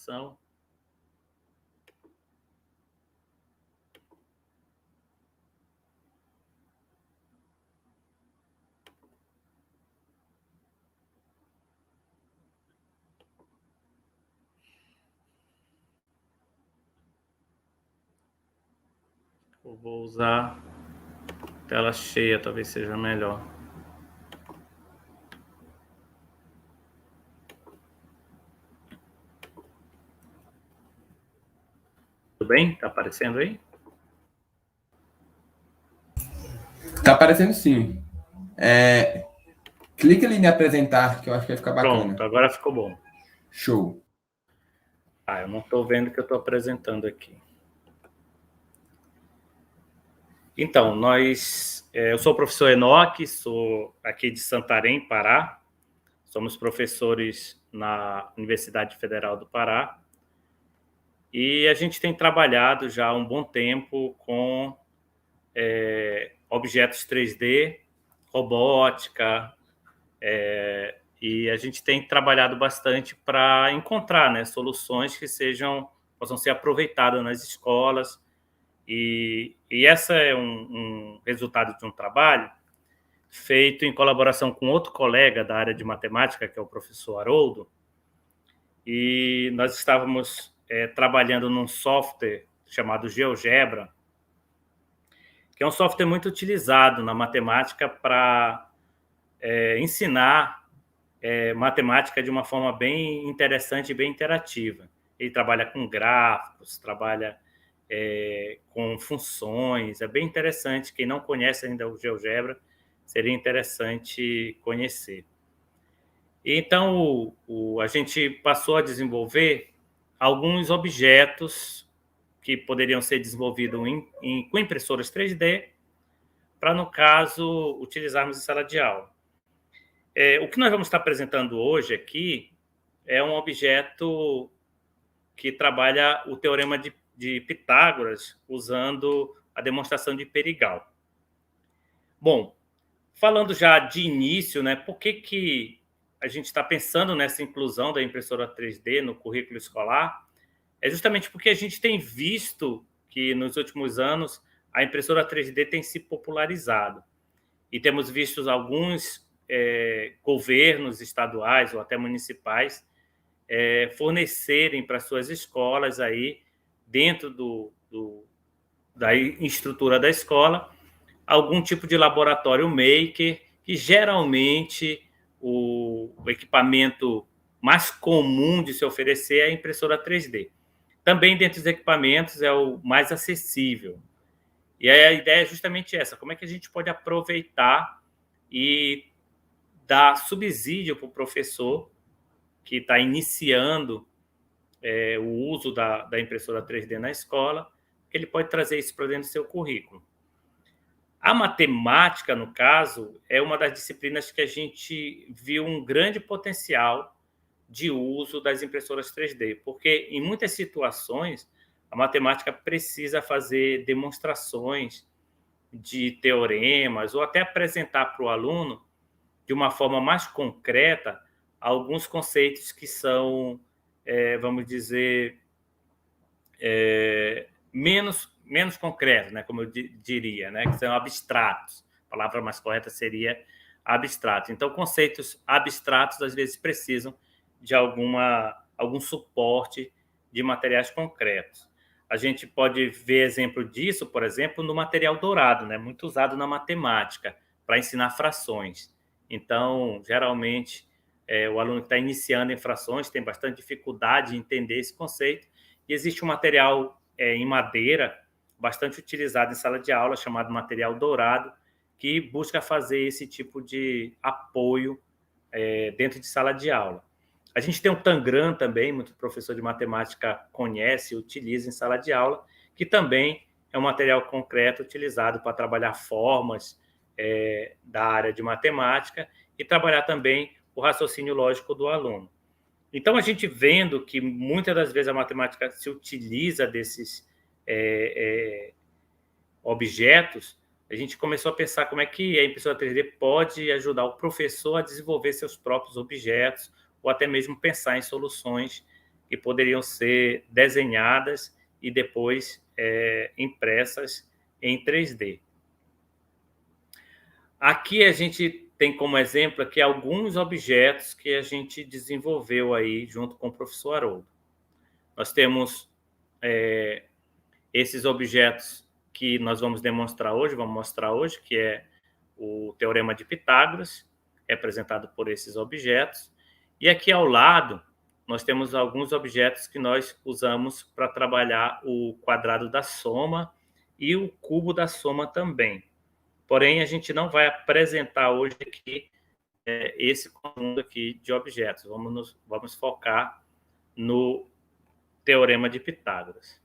apresentação. Eu vou usar tela cheia, talvez seja melhor. Tudo bem? Tá aparecendo aí? Tá aparecendo sim. Clica ali em apresentar, que eu acho que vai ficar Pronto, bacana. agora ficou bom. Show. Eu não estou vendo o que eu estou apresentando aqui. Então, eu sou o professor Enoque, sou aqui de Santarém, Pará. Somos professores na Universidade Federal do Pará. E a gente tem trabalhado já há um bom tempo com objetos 3D, robótica, e a gente tem trabalhado bastante para encontrar, né, soluções que possam ser aproveitadas nas escolas. E essa é um resultado de um trabalho feito em colaboração com outro colega da área de matemática, que é o professor Haroldo, e nós estávamos trabalhando num software chamado GeoGebra, que é um software muito utilizado na matemática para ensinar matemática de uma forma bem interessante e bem interativa. Ele trabalha com gráficos, trabalha com funções, é bem interessante. Quem não conhece ainda o GeoGebra, seria interessante conhecer. Então, a gente passou a desenvolver alguns objetos que poderiam ser desenvolvidos com impressoras 3D, para, no caso, utilizarmos em sala de aula. O que nós vamos estar apresentando hoje aqui é um objeto que trabalha o teorema de Pitágoras usando a demonstração de Perigal. Bom, falando já de início, né, por que a gente está pensando nessa inclusão da impressora 3D no currículo escolar? É justamente porque a gente tem visto que, nos últimos anos, a impressora 3D tem se popularizado. E temos visto alguns governos estaduais ou até municipais fornecerem para suas escolas, aí, dentro da estrutura da escola, algum tipo de laboratório maker, que geralmente o equipamento mais comum de se oferecer é a impressora 3D. Também, dentre os equipamentos, é o mais acessível. E aí a ideia é justamente essa: como é que a gente pode aproveitar e dar subsídio para o professor que está iniciando o uso da impressora 3D na escola, que ele pode trazer isso para dentro do seu currículo. A matemática, no caso, é uma das disciplinas que a gente viu um grande potencial de uso das impressoras 3D, porque em muitas situações a matemática precisa fazer demonstrações de teoremas ou até apresentar para o aluno, de uma forma mais concreta, alguns conceitos que são, vamos dizer, menos concretos, né, como eu diria, né, que são abstratos. A palavra mais correta seria abstrato. Então, conceitos abstratos, às vezes, precisam de algum suporte de materiais concretos. A gente pode ver exemplo disso, por exemplo, no material dourado, né, muito usado na matemática, para ensinar frações. Então, geralmente, o aluno que está iniciando em frações tem bastante dificuldade de entender esse conceito, e existe um material em madeira bastante utilizado em sala de aula, chamado material dourado, que busca fazer esse tipo de apoio dentro de sala de aula. A gente tem o Tangram também, muito professor de matemática conhece e utiliza em sala de aula, que também é um material concreto utilizado para trabalhar formas da área de matemática e trabalhar também o raciocínio lógico do aluno. Então, a gente vendo que muitas das vezes a matemática se utiliza desses objetos, a gente começou a pensar como é que a impressora 3D pode ajudar o professor a desenvolver seus próprios objetos, ou até mesmo pensar em soluções que poderiam ser desenhadas e depois impressas em 3D. Aqui a gente tem como exemplo aqui alguns objetos que a gente desenvolveu aí junto com o professor Haroldo. Nós temos esses objetos que nós vamos demonstrar hoje, vamos mostrar hoje, que é o Teorema de Pitágoras, representado por esses objetos. E aqui ao lado, nós temos alguns objetos que nós usamos para trabalhar o quadrado da soma e o cubo da soma também. Porém, a gente não vai apresentar hoje aqui esse conjunto aqui de objetos. Vamos focar no Teorema de Pitágoras.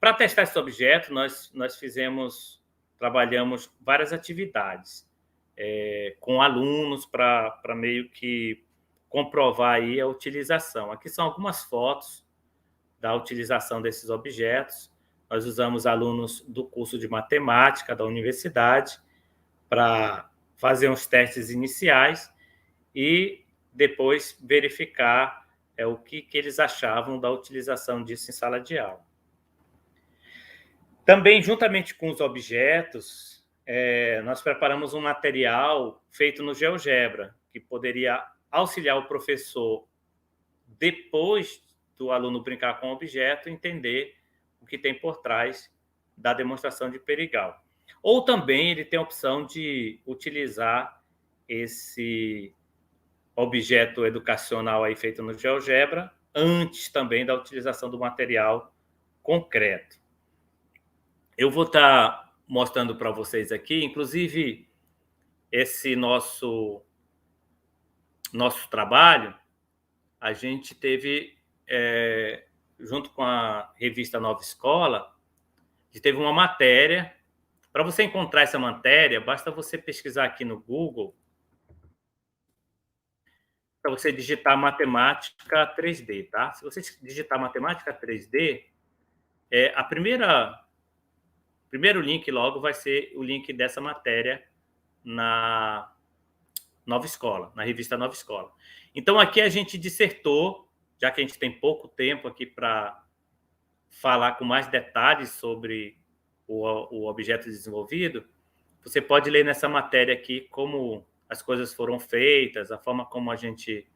Para testar esse objeto, nós trabalhamos várias atividades com alunos para meio que comprovar aí a utilização. Aqui são algumas fotos da utilização desses objetos. Nós usamos alunos do curso de matemática da universidade para fazer uns testes iniciais e depois verificar o que eles achavam da utilização disso em sala de aula. Também, juntamente com os objetos, nós preparamos um material feito no GeoGebra, que poderia auxiliar o professor, depois do aluno brincar com o objeto, entender o que tem por trás da demonstração de Perigal. Ou também ele tem a opção de utilizar esse objeto educacional aí feito no GeoGebra antes também da utilização do material concreto. Eu vou estar mostrando para vocês aqui, inclusive, esse nosso trabalho, a gente teve, junto com a revista Nova Escola, a gente teve uma matéria. Para você encontrar essa matéria, basta você pesquisar aqui no Google, para você digitar matemática 3D, tá? Se você digitar matemática 3D, primeiro link logo vai ser o link dessa matéria na Nova Escola, na revista Nova Escola. Então, aqui a gente dissertou, já que a gente tem pouco tempo aqui para falar com mais detalhes sobre o objeto desenvolvido, você pode ler nessa matéria aqui como as coisas foram feitas, a forma como a gente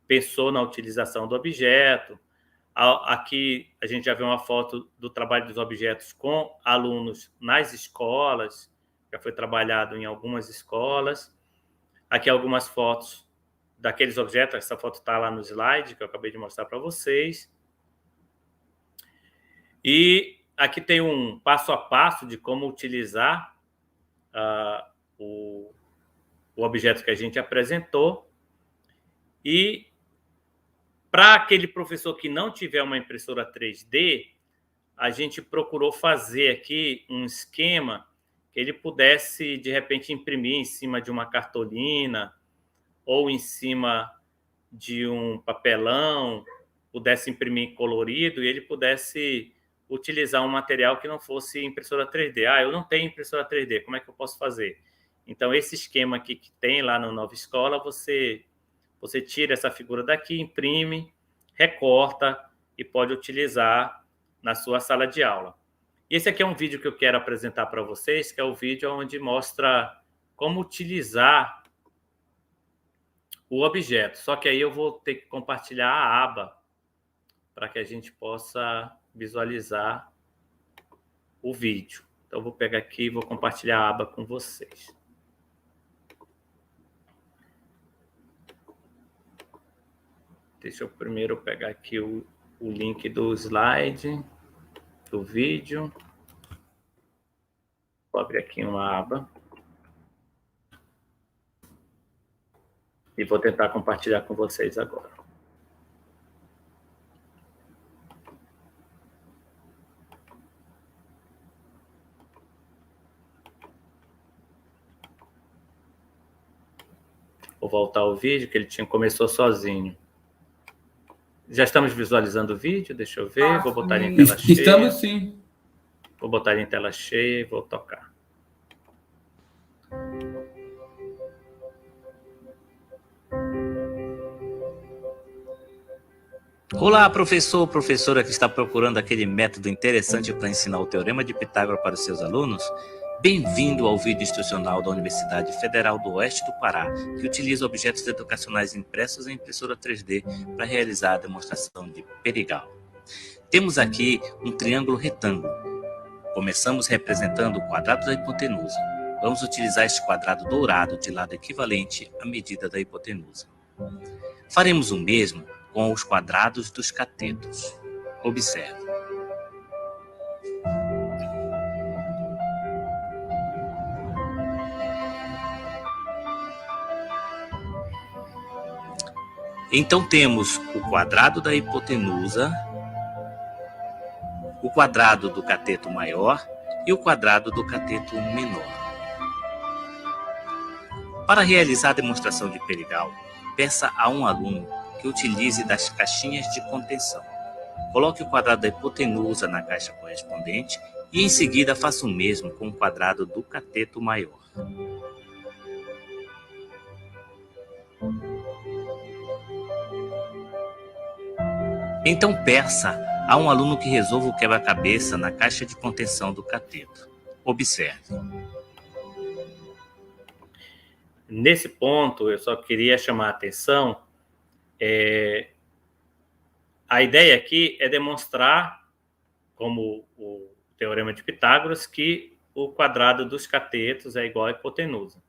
pensou na utilização do objeto. Aqui a gente já vê uma foto do trabalho dos objetos com alunos nas escolas, já foi trabalhado em algumas escolas. Aqui algumas fotos daqueles objetos, essa foto está lá no slide que eu acabei de mostrar para vocês. E aqui tem um passo a passo de como utilizar o objeto que a gente apresentou. E para aquele professor que não tiver uma impressora 3D, a gente procurou fazer aqui um esquema que ele pudesse, de repente, imprimir em cima de uma cartolina ou em cima de um papelão, pudesse imprimir colorido e ele pudesse utilizar um material que não fosse impressora 3D. Eu não tenho impressora 3D, como é que eu posso fazer? Então, esse esquema aqui que tem lá no Nova Escola, você tira essa figura daqui, imprime, recorta e pode utilizar na sua sala de aula. E esse aqui é um vídeo que eu quero apresentar para vocês, que é o vídeo onde mostra como utilizar o objeto. Só que aí eu vou ter que compartilhar a aba para que a gente possa visualizar o vídeo. Então, eu vou pegar aqui e vou compartilhar a aba com vocês. Deixa eu primeiro pegar aqui o link do slide, do vídeo. Vou abrir aqui uma aba. E vou tentar compartilhar com vocês agora. Vou voltar ao vídeo, que ele começou sozinho. Já estamos visualizando o vídeo? Deixa eu ver. Vou botar ele em tela cheia. Estamos sim. Vou botar ele em tela cheia e vou tocar. Olá, professor, professora que está procurando aquele método interessante para ensinar o Teorema de Pitágoras para os seus alunos? Bem-vindo ao vídeo instrucional da Universidade Federal do Oeste do Pará, que utiliza objetos educacionais impressos em impressora 3D para realizar a demonstração de Perigal. Temos aqui um triângulo retângulo. Começamos representando o quadrado da hipotenusa. Vamos utilizar este quadrado dourado de lado equivalente à medida da hipotenusa. Faremos o mesmo com os quadrados dos catetos. Observe. Então temos o quadrado da hipotenusa, o quadrado do cateto maior e o quadrado do cateto menor. Para realizar a demonstração de Perigal, peça a um aluno que utilize das caixinhas de contenção. Coloque o quadrado da hipotenusa na caixa correspondente e em seguida faça o mesmo com o quadrado do cateto maior. Então peça a um aluno que resolva o quebra-cabeça na caixa de contenção do cateto. Observe. Nesse ponto, eu só queria chamar a atenção. A ideia aqui é demonstrar, como o Teorema de Pitágoras, que o quadrado dos catetos é igual à hipotenusa.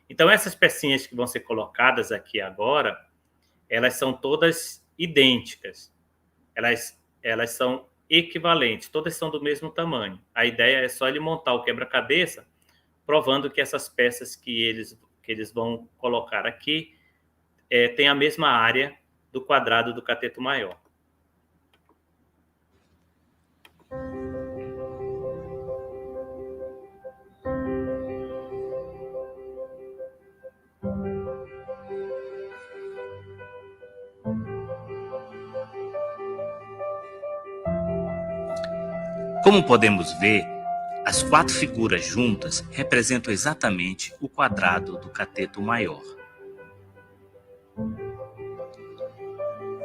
Então, essas pecinhas que vão ser colocadas aqui agora, elas são todas idênticas. Elas são equivalentes, todas são do mesmo tamanho. A ideia é só ele montar o quebra-cabeça, provando que essas peças que eles vão colocar aqui têm a mesma área do quadrado do cateto maior. Como podemos ver, as quatro figuras juntas representam exatamente o quadrado do cateto maior.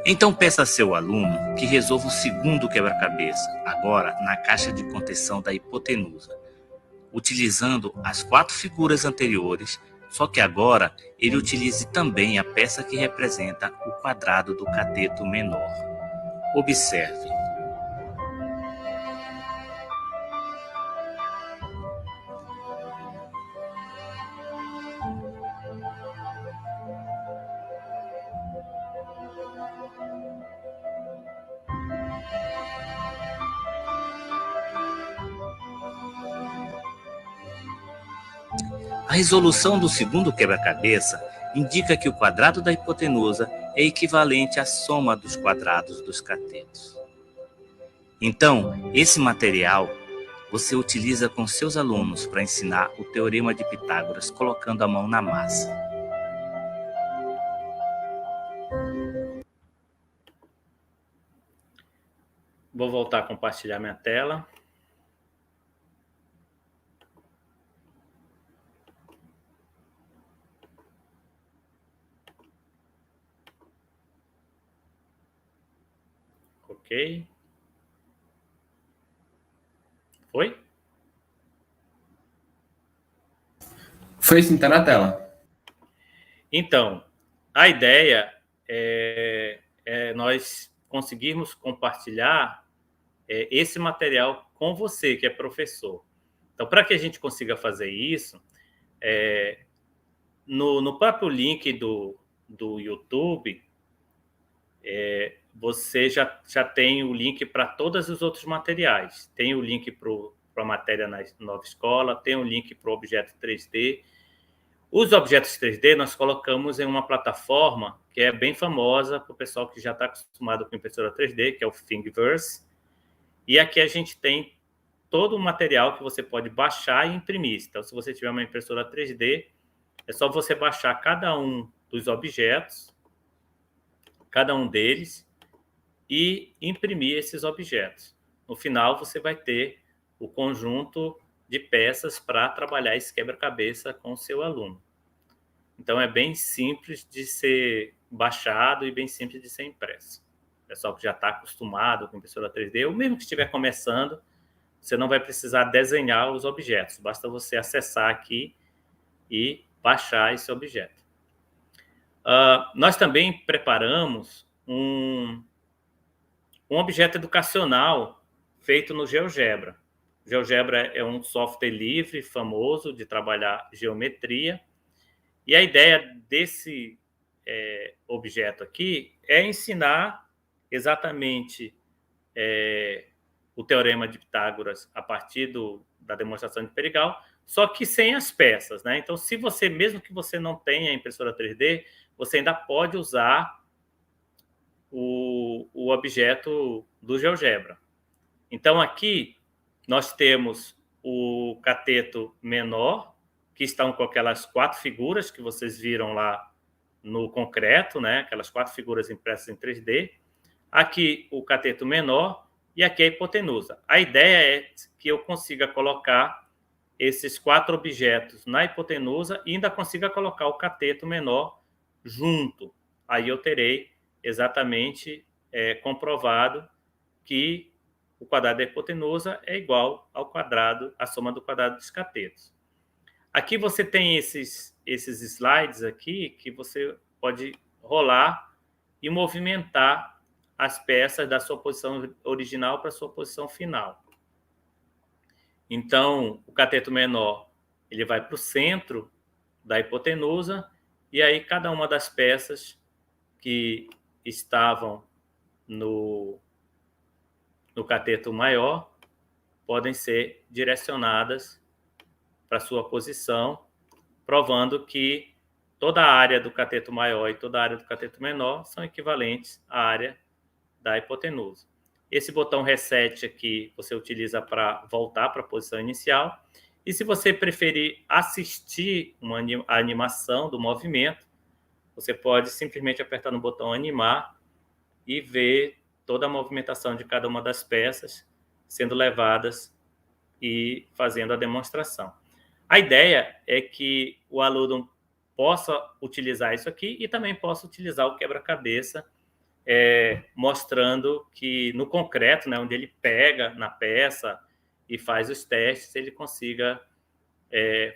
Então peça a seu aluno que resolva o segundo quebra-cabeça, agora na caixa de contenção da hipotenusa, utilizando as quatro figuras anteriores, só que agora ele utilize também a peça que representa o quadrado do cateto menor. Observe. A resolução do segundo quebra-cabeça indica que o quadrado da hipotenusa é equivalente à soma dos quadrados dos catetos. Então, esse material você utiliza com seus alunos para ensinar o Teorema de Pitágoras colocando a mão na massa. Vou voltar a compartilhar minha tela. Ok. Foi? Foi sim, tá na tela. Então, a ideia é nós conseguirmos compartilhar esse material com você, que é professor. Então, para que a gente consiga fazer isso, no próprio link do YouTube, você já tem o link para todos os outros materiais. Tem o link para a matéria na nova escola, tem o link para o objeto 3D. Os objetos 3D nós colocamos em uma plataforma que é bem famosa para o pessoal que já está acostumado com impressora 3D, que é o Thingiverse. E aqui a gente tem todo o material que você pode baixar e imprimir. Então, se você tiver uma impressora 3D, é só você baixar cada um dos objetos, cada um deles, e imprimir esses objetos. No final, você vai ter o conjunto de peças para trabalhar esse quebra-cabeça com o seu aluno. Então, é bem simples de ser baixado e bem simples de ser impresso. pessoal que já está acostumado com impressora 3D, ou mesmo que estiver começando, você não vai precisar desenhar os objetos, basta você acessar aqui e baixar esse objeto. Nós também preparamos um objeto educacional feito no GeoGebra. O GeoGebra é um software livre, famoso, de trabalhar geometria. E a ideia desse objeto aqui é ensinar exatamente o Teorema de Pitágoras a partir da demonstração de Perigal, só que sem as peças, né? Então, mesmo que você não tenha impressora 3D, você ainda pode usar o objeto do GeoGebra. Então, aqui nós temos o cateto menor, que estão com aquelas 4 figuras que vocês viram lá no concreto, né? Aquelas 4 figuras impressas em 3D. Aqui o cateto menor e aqui a hipotenusa. A ideia é que eu consiga colocar esses 4 objetos na hipotenusa e ainda consiga colocar o cateto menor junto. Aí eu terei exatamente comprovado que o quadrado da hipotenusa é igual ao quadrado, a soma do quadrado dos catetos. Aqui você tem esses slides aqui que você pode rolar e movimentar as peças da sua posição original para a sua posição final. Então, o cateto menor ele vai para o centro da hipotenusa e aí cada uma das peças que estavam no cateto maior podem ser direcionadas para sua posição, provando que toda a área do cateto maior e toda a área do cateto menor são equivalentes à área da hipotenusa. Esse botão reset aqui você utiliza para voltar para a posição inicial. E se você preferir assistir a animação do movimento, você pode simplesmente apertar no botão animar e ver toda a movimentação de cada uma das peças sendo levadas e fazendo a demonstração. A ideia é que o aluno possa utilizar isso aqui e também possa utilizar o quebra-cabeça, mostrando que no concreto, né, onde ele pega na peça e faz os testes, ele consiga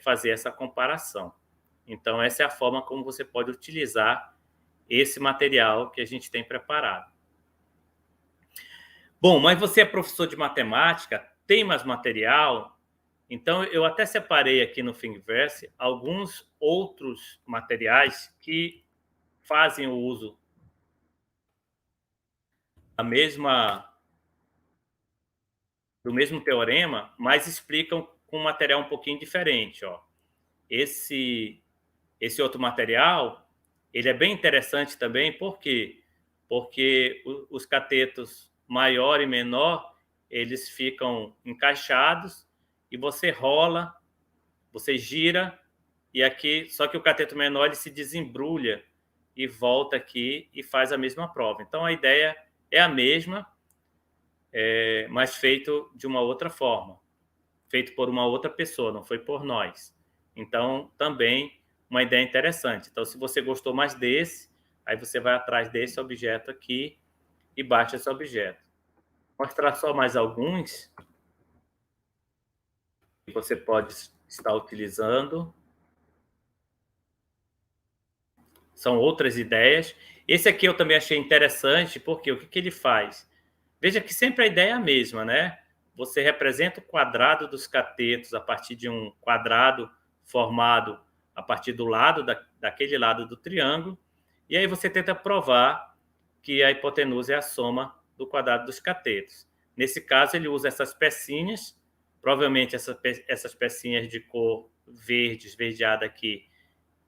fazer essa comparação. Então, essa é a forma como você pode utilizar esse material que a gente tem preparado. Bom, mas você é professor de matemática, tem mais material? Então, eu até separei aqui no Thingiverse alguns outros materiais que fazem o uso do mesmo teorema, mas explicam com um material um pouquinho diferente. Ó. Esse outro material ele é bem interessante também, por quê? Porque os catetos maior e menor eles ficam encaixados e você rola, você gira, e aqui, só que o cateto menor ele se desembrulha e volta aqui e faz a mesma prova. Então, a ideia é a mesma, mas feito de uma outra forma, feito por uma outra pessoa, não foi por nós. Então, também uma ideia interessante. Então, se você gostou mais desse, aí você vai atrás desse objeto aqui e baixa esse objeto. Vou mostrar só mais alguns que você pode estar utilizando. São outras ideias. Esse aqui eu também achei interessante, porque o que ele faz? Veja que sempre a ideia é a mesma, né? Você representa o quadrado dos catetos a partir de um quadrado formado a partir do lado, daquele lado do triângulo, e aí você tenta provar que a hipotenusa é a soma do quadrado dos catetos. Nesse caso, ele usa essas pecinhas, provavelmente essas pecinhas de cor verde, esverdeada aqui,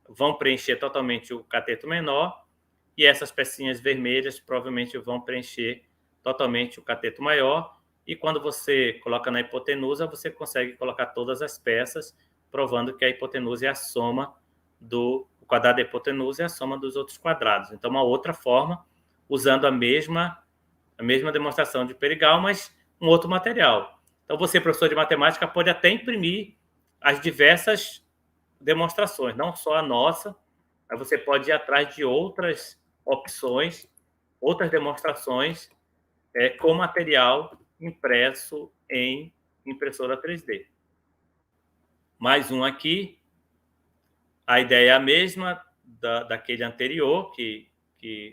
vão preencher totalmente o cateto menor, e essas pecinhas vermelhas provavelmente vão preencher totalmente o cateto maior, e quando você coloca na hipotenusa, você consegue colocar todas as peças, provando que a hipotenusa é a soma o quadrado da hipotenusa é a soma dos outros quadrados. Então, uma outra forma, usando a mesma demonstração de Perigal, mas um outro material. Então, você, professor de matemática, pode até imprimir as diversas demonstrações, não só a nossa, mas você pode ir atrás de outras opções outras demonstrações com material impresso em impressora 3D. Mais um aqui. A ideia é a mesma daquele anterior, que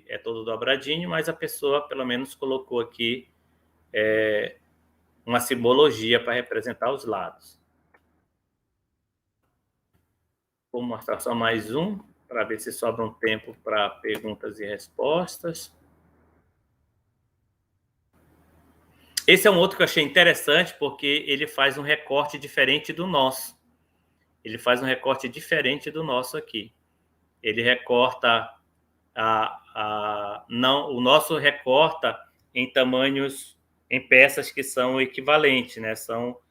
é todo dobradinho, mas a pessoa, pelo menos, colocou aqui uma simbologia para representar os lados. Vou mostrar só mais um, para ver se sobra um tempo para perguntas e respostas. Esse é um outro que eu achei interessante, porque ele faz um recorte diferente do nosso. Ele faz um recorte diferente do nosso aqui. Ele recorta não, o nosso recorta em tamanhos, em peças que são equivalentes, né? São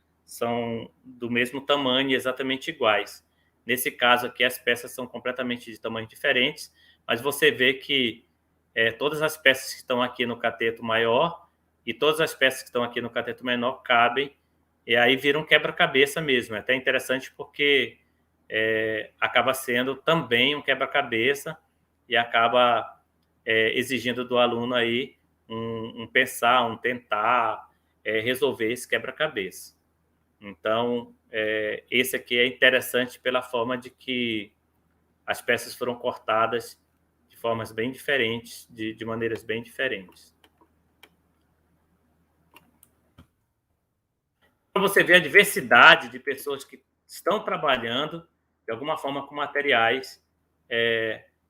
do mesmo tamanho, exatamente iguais. Nesse caso aqui, as peças são completamente de tamanhos diferentes, mas você vê que todas as peças que estão aqui no cateto maior e todas as peças que estão aqui no cateto menor cabem, e aí vira um quebra-cabeça mesmo. É até interessante porque acaba sendo também um quebra-cabeça e acaba exigindo do aluno aí um pensar, um tentar resolver esse quebra-cabeça. Então, esse aqui é interessante pela forma de que as peças foram cortadas de formas bem diferentes, de maneiras bem diferentes. Para você ver a diversidade de pessoas que estão trabalhando de alguma forma com materiais.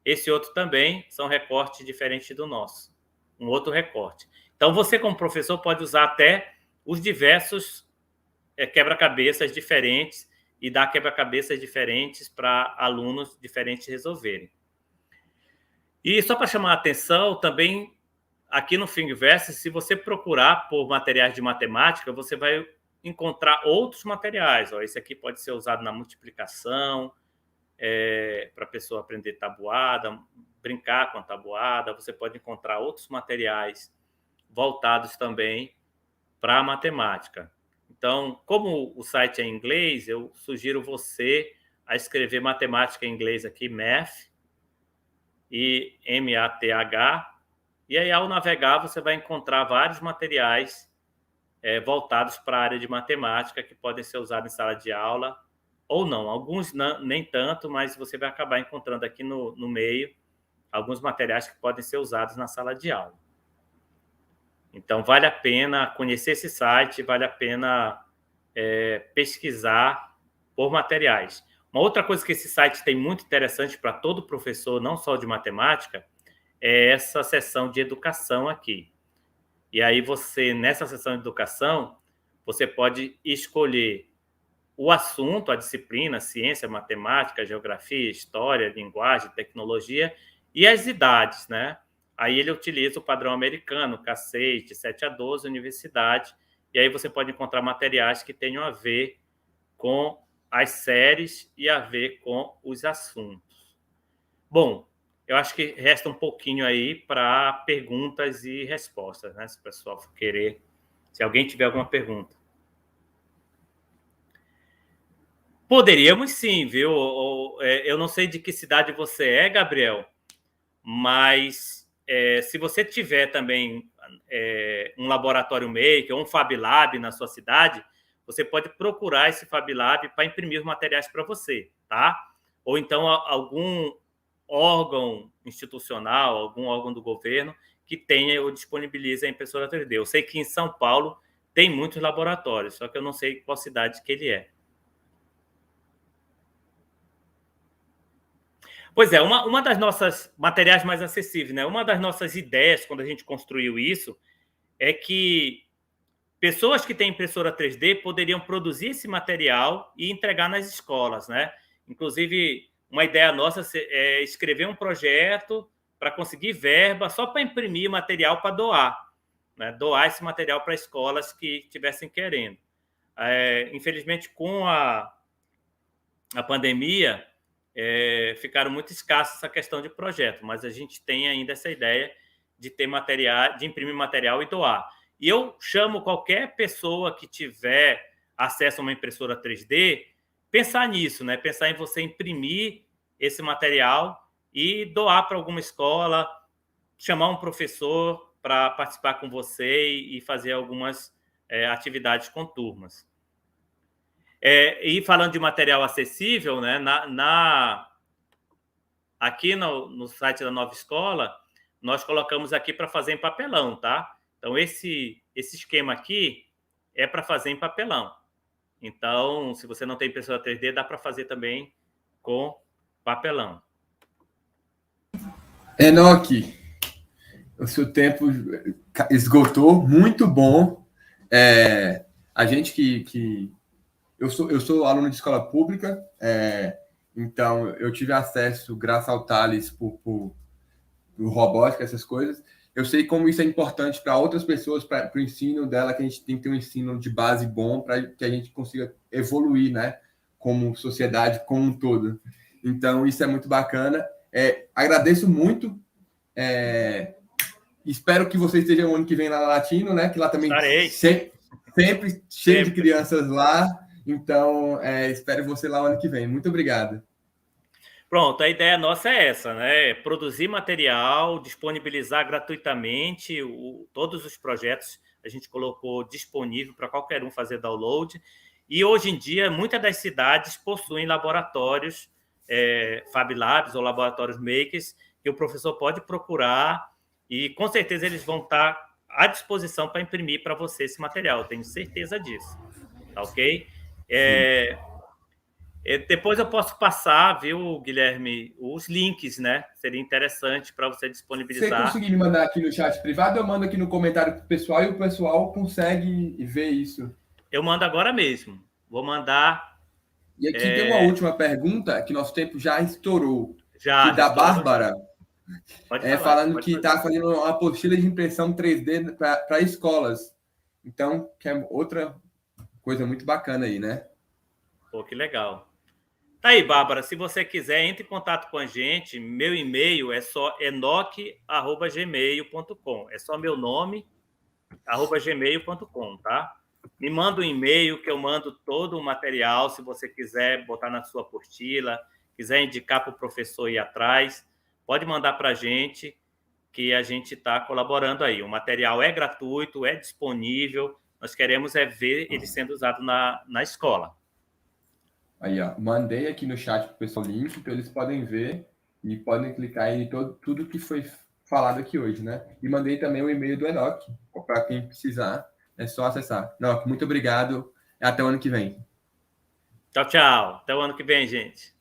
Esse outro também são recortes diferentes do nosso. Um outro recorte. Então, você, como professor, pode usar até os diversos quebra-cabeças diferentes e dar quebra-cabeças diferentes para alunos diferentes resolverem. E só para chamar a atenção, também aqui no Thingiverse, se você procurar por materiais de matemática, você vai encontrar outros materiais. Esse aqui pode ser usado na multiplicação, para a pessoa aprender tabuada, brincar com a tabuada. Você pode encontrar outros materiais voltados também para a matemática. Então, como o site é em inglês, eu sugiro você a escrever matemática em inglês aqui, math, e M-A-T-H, e aí, ao navegar, você vai encontrar vários materiais voltados para a área de matemática que podem ser usados em sala de aula, ou não. Alguns nem tanto, mas você vai acabar encontrando aqui no meio alguns materiais que podem ser usados na sala de aula. Então, vale a pena conhecer esse site, vale a pena pesquisar por materiais. Uma outra coisa que esse site tem muito interessante para todo professor, não só de matemática, é essa seção de educação aqui. E aí você, nessa seção de educação, você pode escolher o assunto, a disciplina, ciência, matemática, geografia, história, linguagem, tecnologia e as idades, né? Aí ele utiliza o padrão americano, K6, de 7 a 12, universidade, e aí você pode encontrar materiais que tenham a ver com as séries e a ver com os assuntos. Bom, eu acho que resta um pouquinho aí para perguntas e respostas, né? Se o pessoal for querer, se alguém tiver alguma pergunta. Poderíamos sim, viu? Eu não sei de que cidade você é, Gabriel, mas se você tiver também um laboratório maker ou um Fab Lab na sua cidade, você pode procurar esse Fab Lab para imprimir os materiais para você, tá? Ou então algum órgão institucional, algum órgão do governo que tenha ou disponibilize a impressora 3D. Eu sei que em São Paulo tem muitos laboratórios, só que eu não sei qual cidade que ele é. Pois é, uma das nossas materiais mais acessíveis, né? Uma das nossas ideias quando a gente construiu isso é que pessoas que têm impressora 3D poderiam produzir esse material e entregar nas escolas, né? Inclusive, uma ideia nossa é escrever um projeto para conseguir verba só para imprimir material para doar, né? Doar esse material para escolas que estivessem querendo. Infelizmente, com a pandemia, ficaram muito escassos essa questão de projeto, mas a gente tem ainda essa ideia de ter material, de imprimir material e doar. E eu chamo qualquer pessoa que tiver acesso a uma impressora 3D, pensar nisso, né? Pensar em você imprimir esse material e doar para alguma escola, chamar um professor para participar com você e fazer algumas atividades com turmas. E falando de material acessível, né, aqui no site da Nova Escola, nós colocamos aqui para fazer em papelão, tá? Então, esse esquema aqui é para fazer em papelão. Então, se você não tem impressora 3D, dá para fazer também com papelão. Enoque, o seu tempo esgotou, muito bom. A gente que eu sou aluno de escola pública, então eu tive acesso, graças ao Thales, por robótica, essas coisas. Eu sei como isso é importante para outras pessoas, para o ensino dela, que a gente tem que ter um ensino de base bom para que a gente consiga evoluir, né, como sociedade como um todo. Então, isso é muito bacana. Agradeço muito. Espero que você esteja o ano que vem lá na Latino, né, que lá também sempre cheio de crianças lá. Então, espero você lá o ano que vem. Muito obrigado. Pronto, a ideia nossa é essa, né? Produzir material, disponibilizar gratuitamente todos os projetos a gente colocou disponível para qualquer um fazer download. E hoje em dia, muitas das cidades possuem laboratórios, Fab Labs ou laboratórios makers, que o professor pode procurar e com certeza eles vão estar à disposição para imprimir para você esse material, tenho certeza disso. Tá ok? Depois eu posso passar, viu, Guilherme, os links, né? Seria interessante para você disponibilizar. Se você conseguir me mandar aqui no chat privado, eu mando aqui no comentário para o pessoal e o pessoal consegue ver isso. Eu mando agora mesmo. Vou mandar. E aqui tem uma última pergunta, que nosso tempo já estourou. Já da Bárbara. Falando que está fazendo uma apostila de impressão 3D para escolas. Então, que é outra coisa muito bacana aí, né? Pô, que legal. Tá aí, Bárbara, se você quiser, entre em contato com a gente. Meu e-mail é só enoque@gmail.com. É só meu nome, @gmail.com, tá? Me manda um e-mail que eu mando todo o material, se você quiser botar na sua apostila, quiser indicar para o professor ir atrás, pode mandar para a gente, que a gente está colaborando aí. O material é gratuito, é disponível, nós queremos ver ele sendo usado na escola. Aí, ó, mandei aqui no chat para o pessoal o link, então eles podem ver e podem clicar em tudo que foi falado aqui hoje, né? E mandei também o e-mail do Enoque, para quem precisar, é só acessar. Enoque, muito obrigado e até o ano que vem. Tchau, tchau. Até o ano que vem, gente.